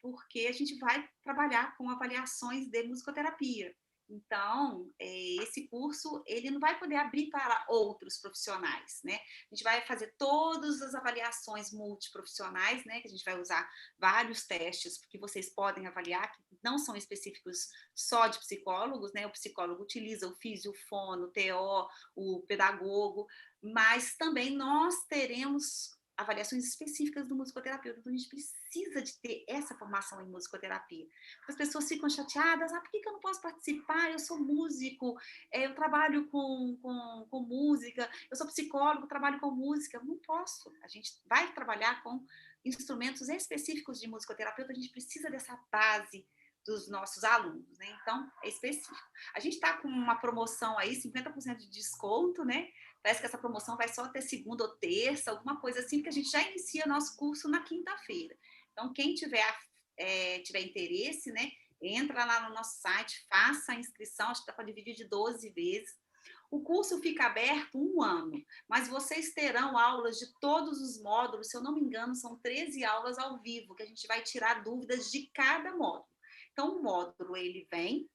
Porque a gente vai trabalhar com avaliações de musicoterapia. Então, esse curso, ele não vai poder abrir para outros profissionais, né? A gente vai fazer todas as avaliações multiprofissionais, né? Que a gente vai usar vários testes que vocês podem avaliar, que não são específicos só de psicólogos, né? O psicólogo utiliza o físio, o fono, o TO, o pedagogo, mas também nós teremos avaliações específicas do musicoterapeuta, então a gente precisa de ter essa formação em musicoterapia. As pessoas ficam chateadas, por que eu não posso participar? Eu sou músico, eu trabalho com música, eu sou psicólogo, trabalho com música. Não posso, a gente vai trabalhar com instrumentos específicos de musicoterapeuta, a gente precisa dessa base dos nossos alunos, né? Então, é específico. A gente está com uma promoção aí, 50% de desconto, né? Parece que essa promoção vai só até segunda ou terça, alguma coisa assim, porque a gente já inicia nosso curso na quinta-feira. Então, quem tiver interesse, né? Entra lá no nosso site, faça a inscrição, acho que dá para dividir de 12 vezes. O curso fica aberto 1 ano, mas vocês terão aulas de todos os módulos, se eu não me engano, são 13 aulas ao vivo, que a gente vai tirar dúvidas de cada módulo. Então, o módulo, ele vem,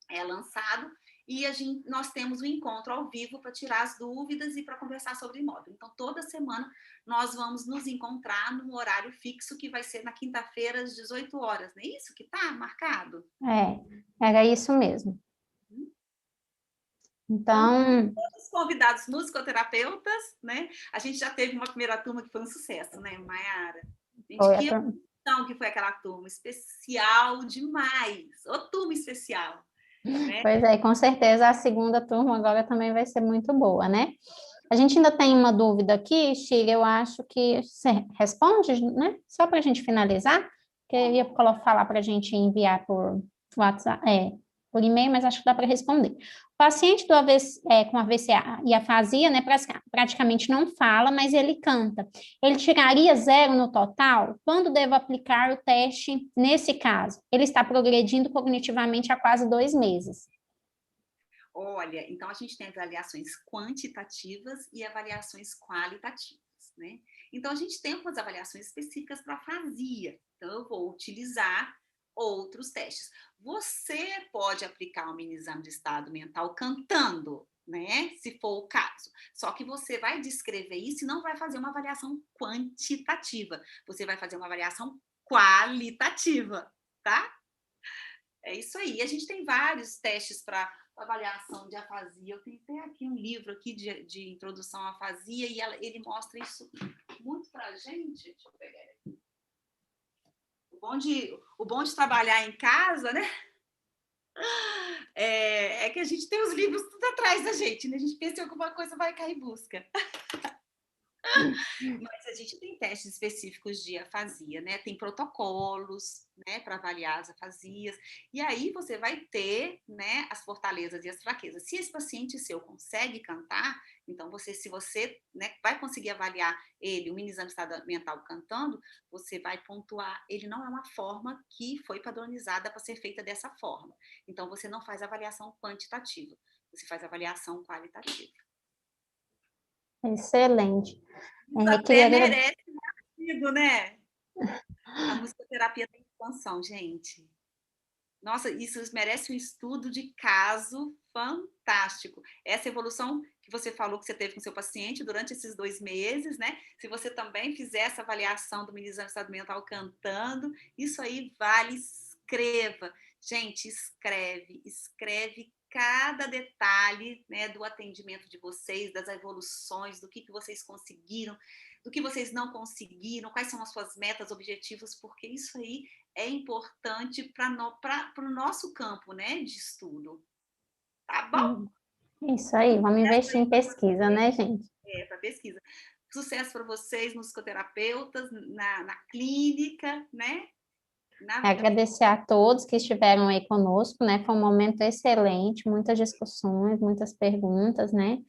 é lançado, e nós temos um encontro ao vivo para tirar as dúvidas e para conversar sobre o módulo. Então, toda semana, nós vamos nos encontrar num horário fixo, que vai ser na quinta-feira, às 18 horas. Não é isso que está marcado? Era isso mesmo. Então, todos os convidados musicoterapeutas, né? A gente já teve uma primeira turma que foi um sucesso, né, Mayara? Que foi aquela turma especial demais, turma especial. Né? Pois é, com certeza a segunda turma agora também vai ser muito boa, né? A gente ainda tem uma dúvida aqui, Chile, eu acho que você responde, né? Só para a gente finalizar, que eu ia falar para a gente enviar por WhatsApp, por e-mail, mas acho que dá para responder. O paciente com AVC e afasia, né, praticamente não fala, mas ele canta. Ele tiraria 0 no total? Quando devo aplicar o teste nesse caso? Ele está progredindo cognitivamente há quase 2 meses. Olha, então a gente tem avaliações quantitativas e avaliações qualitativas, né? Então a gente tem algumas avaliações específicas para afasia. Então eu vou utilizar outros testes. Você pode aplicar um mini exame de estado mental cantando, né? Se for o caso. Só que você vai descrever isso e não vai fazer uma avaliação quantitativa. Você vai fazer uma avaliação qualitativa, tá? É isso aí. A gente tem vários testes para avaliação de afasia. Eu tenho até aqui um livro aqui de introdução à afasia e ele mostra isso muito para a gente. Deixa eu pegar aqui. O bom de trabalhar em casa, né? É que a gente tem os livros tudo atrás da gente, né? A gente pensa em alguma coisa, vai cair em busca. Mas a gente tem testes específicos de afasia, né? Tem protocolos, né, para avaliar as afasias. E aí você vai ter, né, as fortalezas e as fraquezas. Se esse paciente seu consegue cantar, então se você, né, vai conseguir avaliar ele, o mini exame de estado mental cantando, você vai pontuar. Ele não é uma forma que foi padronizada para ser feita dessa forma. Então você não faz avaliação quantitativa, você faz avaliação qualitativa. Excelente. Isso até merece um artigo, né? A musicoterapia da expansão, gente. Nossa, isso merece um estudo de caso fantástico. Essa evolução que você falou que você teve com seu paciente durante esses 2 meses, né? Se você também fizer essa avaliação do mini exame de estado mental cantando, isso aí vale, escreva. Gente, escreve cada detalhe, né, do atendimento de vocês, das evoluções, do que vocês conseguiram, do que vocês não conseguiram, quais são as suas metas, objetivos, porque isso aí é importante para o nosso campo, né, de estudo. Tá bom? Isso aí, vamos investir em pesquisa, né, gente? Para pesquisa. Sucesso para vocês, musicoterapeutas, na clínica, né? Agradecer a todos que estiveram aí conosco, né? Foi um momento excelente, muitas discussões, muitas perguntas, né?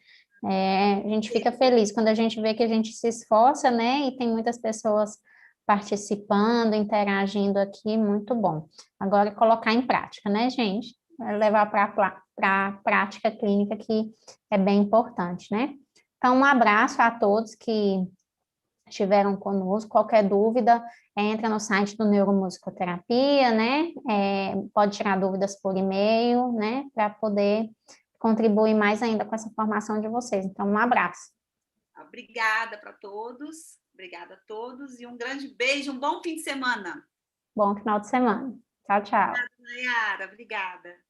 A gente fica feliz quando a gente vê que a gente se esforça, né? E tem muitas pessoas participando, interagindo aqui, muito bom. Agora, colocar em prática, né, gente? Levar para a prática clínica, que é bem importante, né? Então, um abraço a todos que estiveram conosco. Qualquer dúvida, entra no site do Neuromusicoterapia, né? Pode tirar dúvidas por e-mail, né? Para poder contribuir mais ainda com essa formação de vocês. Então, um abraço. Obrigada para todos. Obrigada a todos e um grande beijo, um bom fim de semana. Bom final de semana. Tchau, tchau. Obrigada, Nayara. Obrigada.